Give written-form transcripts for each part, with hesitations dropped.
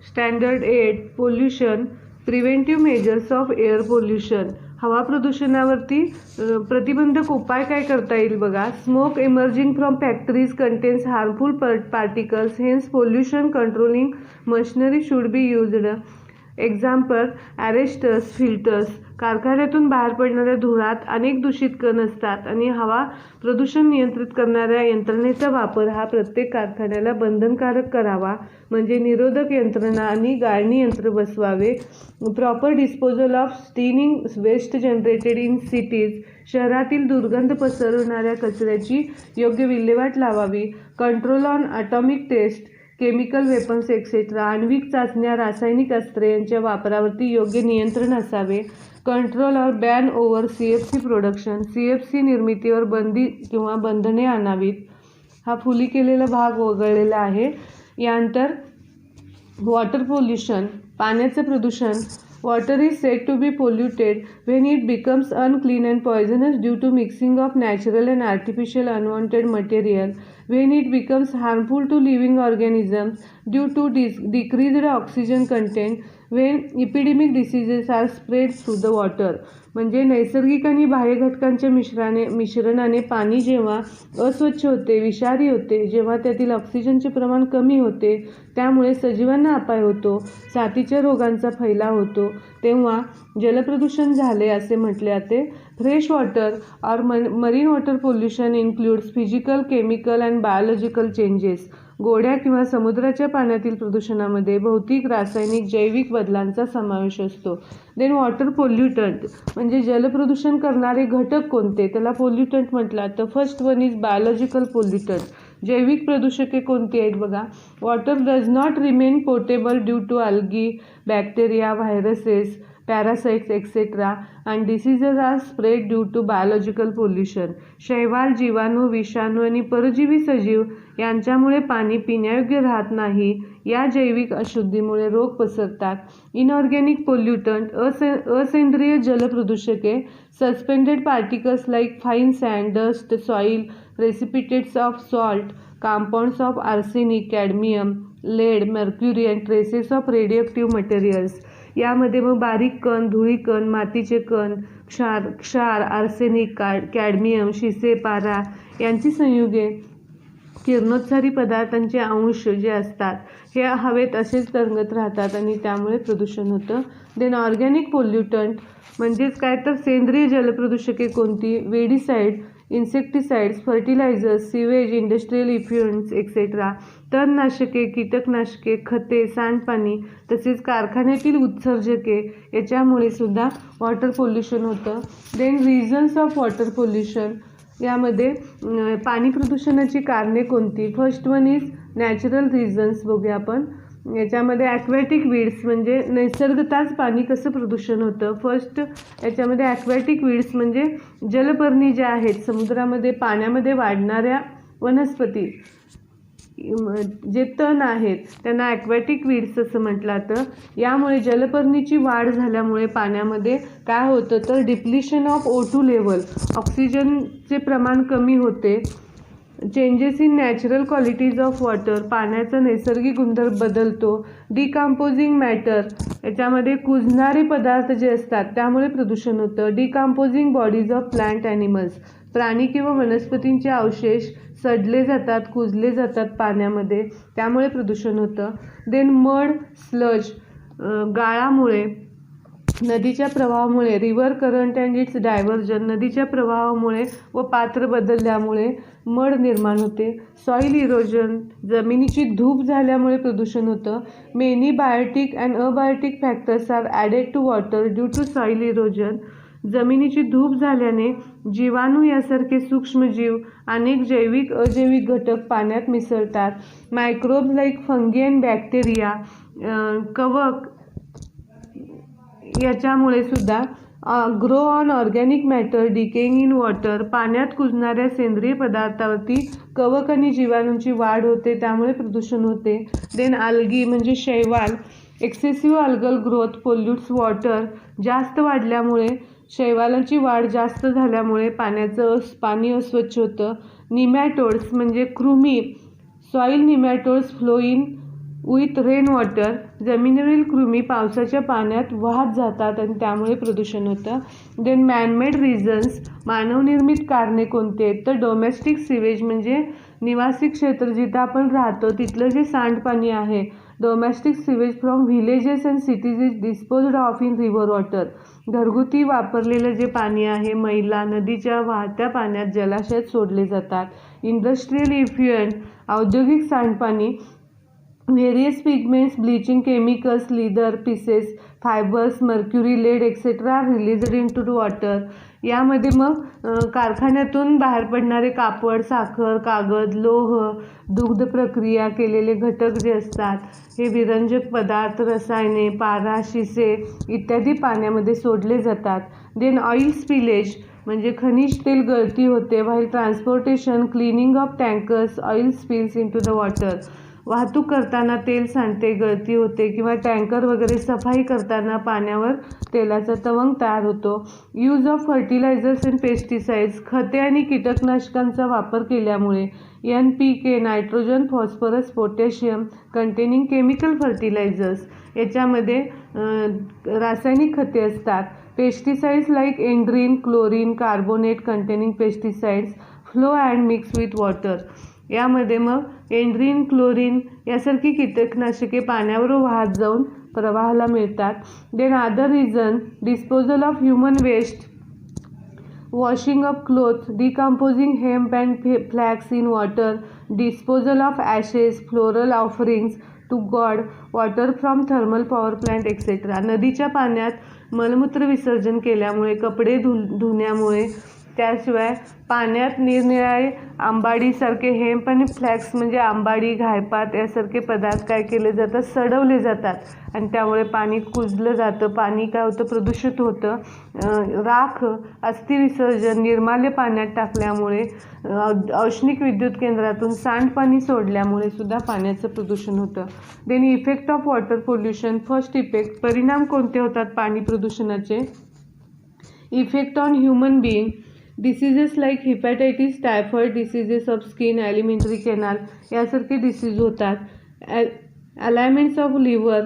Standard 8 pollution preventive measures of air pollution. हवा प्रदूषणावरती प्रतिबंधक उपाय काय करता येईल बघा. Smoke emerging from factories contains harmful particles, hence pollution controlling machinery should be used. Example arresters, filters. कारखान्यातून बाहेर पडणाऱ्या धुरात अनेक दूषित कण असतात आणि हवा प्रदूषण नियंत्रित करणाऱ्या यंत्रणेचा वापर हा प्रत्येक कारखान्याला बंधनकारक करावा. म्हणजे निरोधक यंत्रणा आणि गाळणी यंत्र बसवावे. Proper disposal of stinking waste generated in cities. शहरातील दुर्गंध पसरवणाऱ्या कचऱ्याची योग्य विल्हेवाट लावावी. Control on atomic test, chemical weapons etcetera. आण्विक चाचण्या, रासायनिक अस्त्रे यांच्या वापरावरती योग्य नियंत्रण असावे. Control or ban over CFC production. CFC निर्मितीवर बंदी किंवा बंधने आणावीत. हा फुली केलेला भाग वगळलेला आहे. यानंतर वॉटर पोल्युशन, पाण्याचं प्रदूषण. Water is said to be polluted when it becomes unclean and poisonous due to mixing of natural and artificial unwanted material. when it becomes harmful to living organisms due to decreased oxygen content, when epidemic diseases are spread through the water. म्हणजे नैसर्गिक आणि बाह्य घटकांच्या मिश्रणाने पाणी जेव्हा अस्वच्छ होते, विषारी होते, जेव्हा त्यातील ऑक्सिजनचे प्रमाण कमी होते, त्यामुळे सजीवांना अपाय होतो, साथीच्या रोगांचा फैलाव होतो, तेव्हा जलप्रदूषण झाले असे म्हटले जाते. फ्रेश वॉटर और marine water pollution includes physical, chemical and biological changes. गोड्या किंवा समुद्राच्या पाण्यातील प्रदूषणामध्ये भौतिक, रासायनिक, जैविक बदलांचा समावेश असतो. देन वॉटर पोल्युटंट म्हणजे जलप्रदूषण करणारे घटक कोणते, त्याला पोल्युटंट म्हटलं. तर first one is biological pollutant. जैविक प्रदूषके कोणती आहेत बघा. Water does not remain portable due to algae, bacteria, viruses, parasites etcetera and diseases are spread due to biological pollution. शैवाल, जीवाणू, विषाणू आणि परजीवी सजीव यांच्यामुळे पाणी पिण्यायोग्य राहत नाही. या जैविक अशुद्धीमुळे रोग पसरतात. इनऑर्गॅनिक पोल्युटंट असेंद्रिय जलप्रदूषके. Suspended particles like fine sand, dust, soil, precipitates of salt, compounds of arsenic, cadmium, lead, mercury and traces of radioactive materials. यामध्ये मग बारीक कण, धुळी कण, मातीचे कण, क्षार, आर्सेनिक, कॅडमियम, शिसे, पारा यांची संयुगे, किरणोत्सारी पदार्थांचे अंश जे असतात हे हवेत असेच तरंगत राहतात आणि त्यामुळे प्रदूषण होतं. देन ऑर्गॅनिक पोल्युटंट म्हणजेच काय तर सेंद्रिय जलप्रदूषके कोणती. Weedicide, insecticides, fertilizers, sewage, industrial effluents etcetera. तणनाशके, कीटकनाशके, खते, सांडपाणी तसेच कारखान्यातील उत्सर्जके याच्यामुळे सुद्धा वॉटर पोल्युशन होतं. Then reasons of water pollution. यामध्ये पाणी प्रदूषणाची कारणे कोणती. First one is natural reasons बघूया आपण. याच्यामध्ये ॲक्वॅटिक वीड्स म्हणजे नैसर्गताच पाणी कसं प्रदूषण होतं. फर्स्ट याच्यामध्ये ॲक्वॅटिक वीड्स म्हणजे जलपर्णी ज्या आहेत समुद्रामध्ये पाण्यामध्ये वाढणाऱ्या वनस्पती जे तण आहेत त्यांना ॲक्वॅटिक वीड्स असं म्हटलं जातं. यामुळे जलपर्णीची वाढ झाल्यामुळे पाण्यामध्ये काय होतं तर डिप्लिशन ऑफ O2 लेवल, ऑक्सिजनचे प्रमाण कमी होते. Changes in natural qualities of water, पाण्याचा नैसर्गिक गुणधर्म बदलतो. डिकम्पोजिंग मॅटर, याच्यामध्ये कुजणारे पदार्थ जे असतात त्यामुळे प्रदूषण होतं. Decomposing bodies of plant animals, प्राणी किंवा वनस्पतींचे अवशेष सडले जातात, कुजले जातात पाण्यामध्ये, त्यामुळे प्रदूषण होतं. देन मड, स्लज, गाळामुळे, नदीच्या प्रवाहामुळे, river current and its diversion, नदीच्या प्रवाहामुळे व पात्र बदलल्यामुळे मड निर्माण होते. सॉईल इरोजन, जमिनीची धूप झाल्यामुळे प्रदूषण होतं. Many biotic and abiotic factors are added to water due to soil erosion. जमिनीची धूप झाल्याने जीवाणू यासारखे सूक्ष्मजीव, अनेक जैविक अजैविक घटक पाण्यात मिसळतात. Microbes like fungi and bacteria, कवक याच्यामुळे सुद्धा. Grow on organic matter decaying in water, पाण्यात कुजणाऱ्या सेंद्रिय पदार्थावरती कवक आणि जीवाणूंची वाढ होते, त्यामुळे प्रदूषण होते. देन अल्गी म्हणजे शैवाल, एक्सेसिव्ह अल्गल ग्रोथ पोल्यूट्स वॉटर, जास्त वाढल्यामुळे शैवालाची वाढ जास्त झाल्यामुळे पाणी अस्वच्छ होतं. निमॅटोड्स म्हणजे कृमी, soil nematodes flow in with rain water, जमिनीवरील कृमी पावसाच्या पाण्यात वाहत जातात आणि त्यामुळे प्रदूषण होतं. देन मॅनमेड रिझन्स, मानवनिर्मित कारणे कोणते आहेत तर डोमेस्टिक सिवेज म्हणजे निवासी क्षेत्र जिथं आपण राहतो तिथलं जे सांडपाणी आहे. Domestic sewage from villages and cities is disposed of in river water, घरगुती वापरलेलं जे पाणी आहे मैला नदीच्या वाहत्या पाण्यात जलाशयात सोडले जातात. इंडस्ट्रियल इफ्लुएंट, औद्योगिक सांडपाणी, various pigments, bleaching chemicals, leather pieces, fibres, mercury, lead etcetera released in to water. यामध्ये मग कारखान्यातून बाहेर पडणारे कापड, साखर, कागद, लोह, दुग्ध प्रक्रिया केलेले घटक जे असतात हे विरंजक पदार्थ, रसायने, पारा, शिसे इत्यादी पाण्यामध्ये सोडले जातात. देन ऑइल स्पिलेज म्हणजे खनिज तेल गळती होते. While transportation, cleaning of tankers, oil spills in to the water, वाहतूक करताना तेल सांडते, गळती होते किंवा टँकर वगैरे सफाई करताना पाण्यावर तेलाचा तवंग तयार होतो. Use of fertilizers and pesticides, खते आणि कीटकनाशकांचा वापर केल्यामुळे NPK, nitrogen, phosphorus, potassium containing chemical fertilizers, याच्यामध्ये रासायनिक खते असतात. Pesticides like endrin, chlorine, carbonate containing pesticides flow and mix with water. यामध्ये मग एंड्रीन, क्लोरीन यासारखी कीटकनाशके पाण्यावर वाहत जाऊन प्रवाहाला मिळतात. Then other reason, disposal of human waste, washing of cloth, decomposing hemp and flax in water, disposal of ashes, floral offerings to god, water from thermal power plant etcetera. नदीच्या पाण्यात मलमूत्र विसर्जन केल्यामुळे, कपडे धुण्यामुळे, त्याशिवाय पाण्यात निरनिराळे आंबाडीसारखे हेम्प आणि फ्लॅक्स म्हणजे आंबाडी, घायपात यासारखे पदार्थ काय केले जातात, सडवले जातात आणि त्यामुळे पाणी कुजलं जातं. पाणी काय होतं, प्रदूषित होतं. राख, अस्थिविसर्जन, निर्माल्य पाण्यात टाकल्यामुळे, औष्णिक विद्युत केंद्रातून सांडपाणी सोडल्यामुळे सुद्धा पाण्याचं प्रदूषण होतं. Then effect of water pollution. First effect, परिणाम कोणते होतात पाणी प्रदूषणाचे. Effect on human being, diseases like hepatitis, typhoid, diseases of skin, alimentary canal यासारखे डिसीज होतात. Ailments of liver,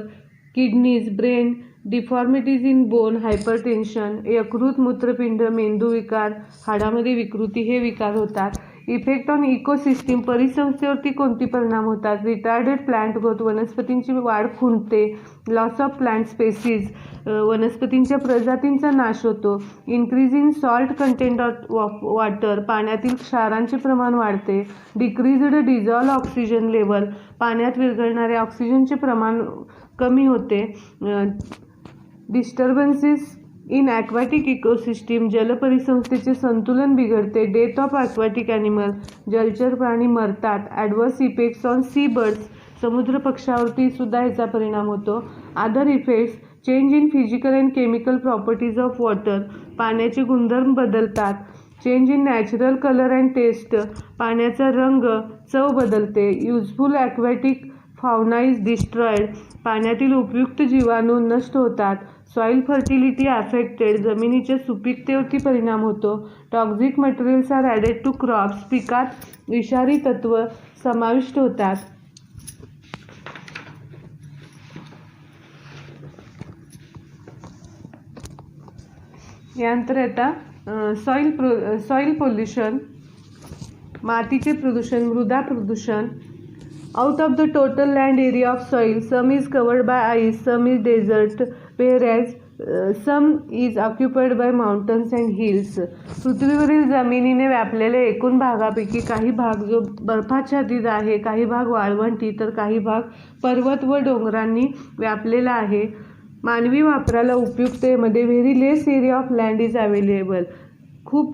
kidneys, brain, deformities in bone, hypertension, यकृत, मूत्रपिंड, मेंदूविकार, हाडामध्ये विकृती हे विकार होतात. इफेक्ट ऑन इकोसिस्टीम, परिसंस्थेवरती कोणती परिणाम होतात. रिटार्डेड प्लांट ग्रोथ, वनस्पतींची वाढ खुंटते. लॉस ऑफ प्लांट स्पेसीज, वनस्पतींच्या प्रजातींचा नाश होतो. Increase in salt content of water, पाण्यातील क्षारांचे प्रमाण वाढते. डिक्रीज्ड डिझॉल्व ऑक्सिजन लेवल, पाण्यात विरघळणाऱ्या ऑक्सिजनचे प्रमाण कमी होते. डिस्टर्बन्सेस इन ॲक्वॅटिक इकोसिस्टीम, जलपरिसंस्थेचे संतुलन बिघडते. डेथ ऑफ ॲक्वॅटिक ॲनिमल, जलचर प्राणी मरतात. Adverse effects on sea birds, समुद्र पक्ष्यावरती सुद्धा याचा परिणाम होतो. Other effects, change in physical and chemical properties of water, पाण्याचे गुणधर्म बदलतात. Change in natural colour and taste, पाण्याचा रंग, चव बदलते. Useful aquatic fauna is destroyed, पाण्यातील उपयुक्त जीवाणू नष्ट होतात. सॉईल फर्टिलिटी अफेक्टेड, जमिनीच्या सुपीकतेवरती परिणाम होतो. Toxic materials are added to crops, पिकात विषारी तत्व समाविष्ट होतात. यानंतर आता सॉईल पोल्युशन, मातीचे प्रदूषण, मृदा प्रदूषण. Out of the total land area of soil, some is covered by ice, some is desert, whereas some is occupied by mountains and hills. पृथ्वीवरील जमिनीने व्यापलेल्या एकूण भागापैकी काही भाग जो बर्फाच्छादित आहे, काही भाग वाळवंटी तर काही भाग पर्वत व डोंगरांनी व्यापलेला आहे. मानवी वापराला उपयुक्तेमध्ये very less area of land is available, खूप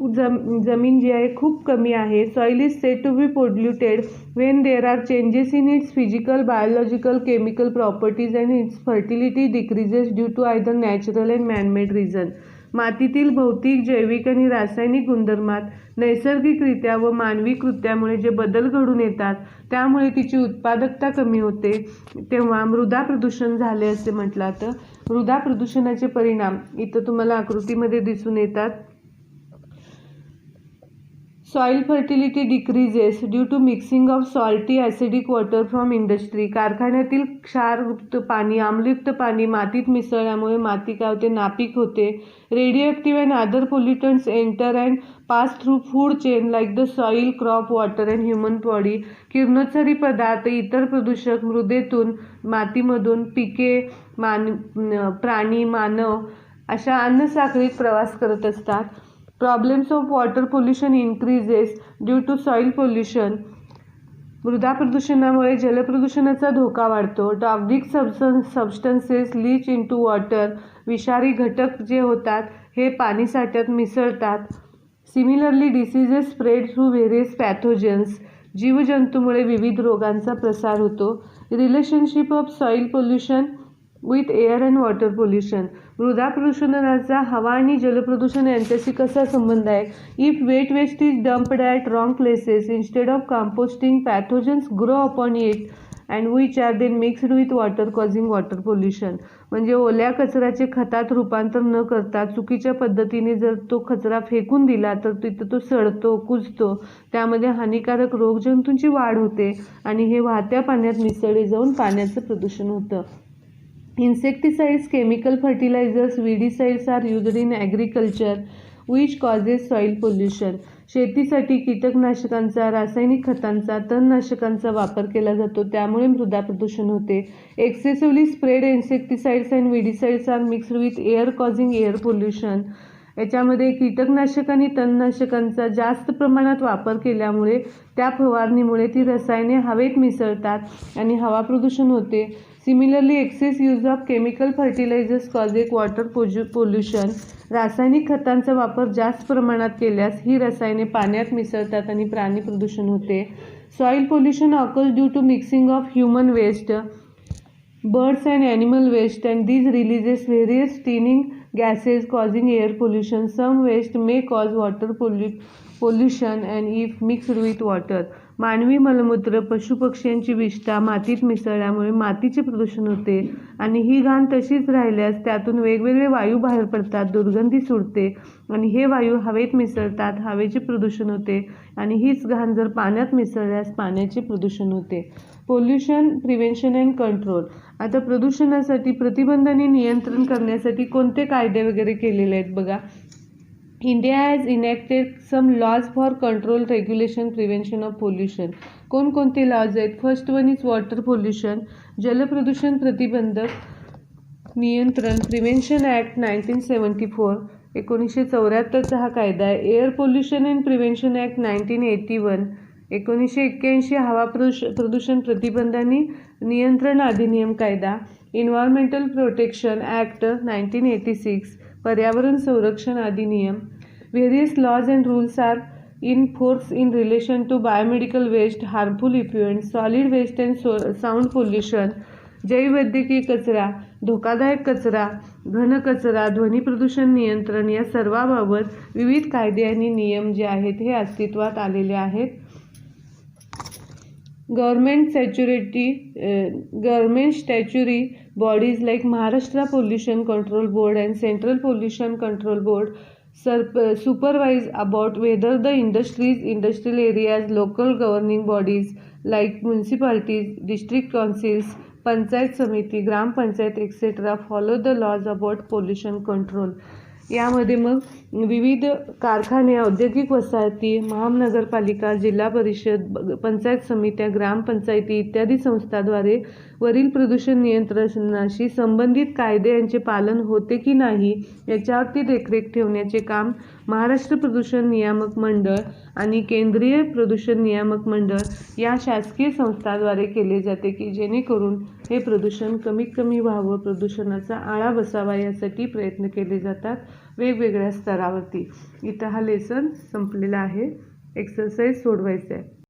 जमीन जी आहे खूप कमी आहे. Soil is said to be polluted when there are changes in its physical, biological, chemical properties and its fertility decreases due to either natural and manmade reason. मातीतील भौतिक, जैविक आणि रासायनिक गुणधर्मात नैसर्गिकरित्या व मानवी कृत्यामुळे जे बदल घडून येतात त्यामुळे तिची उत्पादकता कमी होते, तेव्हा मृदा प्रदूषण झाले असे म्हटलं जातं. मृदा प्रदूषणाचे परिणाम इथं तुम्हाला आकृतीमध्ये दिसून येतात. Soil fertility decreases due to mixing of salty acidic water from industry. कारखान्यातील क्षारयुक्त पाणी, आम्लयुक्त पाणी मातीत मिसळल्यामुळे माती काय होते, नापीक होते. Radio and other pollutants enter and pass through food chain like the soil, crop, water and human body. किरणोत्सारी पदार्थ, इतर प्रदूषक मृदेतून, मातीमधून, पिके, प्राणी, मानव अशा अन्नसाखळीत प्रवास करत असतात. Problems of water pollution increases due to soil pollution. मृदा प्रदूषणामुळे जलप्रदूषणाचा धोका वाढतो. Toxic substances leach into water. विषारी घटक जे होतात हे पाणी साठ्यात मिसळतात. Similarly diseases spread through various pathogens. जीवजंतूमुळे विविध रोगांचा प्रसार होतो. Relationship of soil pollution with air and water pollution. मृदा प्रदूषणाचा हवा आणि जलप्रदूषण यांच्याशी कसा संबंध आहे. If wet waste is dumped at wrong places instead of composting, pathogens grow upon it and which are then mixed with water causing water pollution. म्हणजे ओल्या कचऱ्याचे खतात रूपांतर न करता चुकीच्या पद्धतीने जर तो कचरा फेकून दिला तर तिथं तो सडतो, कुजतो. त्यामध्ये हानिकारक रोगजंतूंची वाढ होते आणि हे वाहत्या पाण्यात मिसळले जाऊन पाण्याचं प्रदूषण होतं. Insecticides, chemical fertilizers, weedicides are used in agriculture which causes soil pollution. शेतीसाठी कीटकनाशकांचा, रासायनिक खतांचा, तणनाशकांचा वापर केला जातो, त्यामुळे मृदा प्रदूषण होते. Excessively spread insecticides and weedicides are mixed with air causing air pollution. याच्यामध्ये कीटकनाशक आणि तणनाशकांचा जास्त प्रमाणात वापर केल्यामुळे त्या फवारणीमुळे ती रसायने हवेत मिसळतात आणि हवा प्रदूषण होते. Similarly excess use of chemical fertilizers causes water pollution. रासायनिक खतांचा वापर जास्त प्रमाणात केल्यास ही रसायने पाण्यात मिसळतात आणि प्राणी प्रदूषण होते. Soil pollution occurs due to mixing of human waste, birds and animal waste, and these releases various steaming gases causing air pollution. Some waste may cause water pollution and if mixed with water. मानवी मलमूत्र, पशुपक्ष्यांची विष्ठा मातीत मिसळल्यामुळे मातीचे प्रदूषण होते आणि ही घाण तशीच राहिल्यास त्यातून वेगवेगळे वायू बाहेर पडतात, दुर्गंधी सुटते आणि हे वायू हवेत मिसळतात, हवेचे प्रदूषण होते आणि हीच घाण जर पाण्यात मिसळल्यास पाण्याचे प्रदूषण होते. Pollution prevention and control. आता प्रदूषणासाठी प्रतिबंध आणि नियंत्रण करण्यासाठी कोणते कायदे वगैरे केलेले आहेत बघा. India has enacted some laws for control, regulation, prevention of pollution. कोणकोणते लॉज आहेत. First one is water pollution, जलप्रदूषण प्रतिबंधक नियंत्रण, प्रिव्हेन्शन ॲक्ट 1974 1974चा हा कायदा आहे. Air pollution and prevention act 1981 1981 हवा प्रदूषण प्रतिबंध आणि नियंत्रण अधिनियम कायदा. एन्व्हायरमेंटल प्रोटेक्शन ॲक्ट 1986 पर्यावरण संरक्षण अधिनियम. Various laws and rules are in force in relation to biomedical waste, harmful effluent, solid waste and sound pollution. जैववैद्यकीय कचरा, धोकादायक कचरा, घन कचरा, ध्वनी प्रदूषण नियंत्रण या सर्वांबाबत विविध कायदे आणि नियम जे आहेत हे अस्तित्वात आलेले आहेत. Government statutory bodies like Maharashtra pollution control board and central pollution control board supervise about whether the industrial areas, local governing bodies like municipalities, district councils, panchayat समिती, ग्रामपंचायत etc. follow the laws about pollution control. यामध्ये मग विविध कारखाने, औद्योगिक वसाहती, महानगरपालिका, जिल्हा परिषद, पंचायत समित्या, ग्रामपंचायती इत्यादी संस्थांद्वारे वरील प्रदूषण नियंत्रणाशी संबंधित कायदे यांचे पालन होते की नाही याच्यावरती देखरेख ठेवण्याचे काम महाराष्ट्र प्रदूषण नियामक मंडळ आणि केंद्रीय प्रदूषण नियामक मंडळ या शासकीय संस्थांद्वारे केले जाते की जेणेकरून हे प्रदूषण कमीत कमी व्हावं, प्रदूषणाचा आळा बसावा यासाठी प्रयत्न केले जातात वेगवेगळ्या स्तरावरती. इथं हा लेसन संपलेला आहे. एक्सरसाइज सोडवायचा आहे.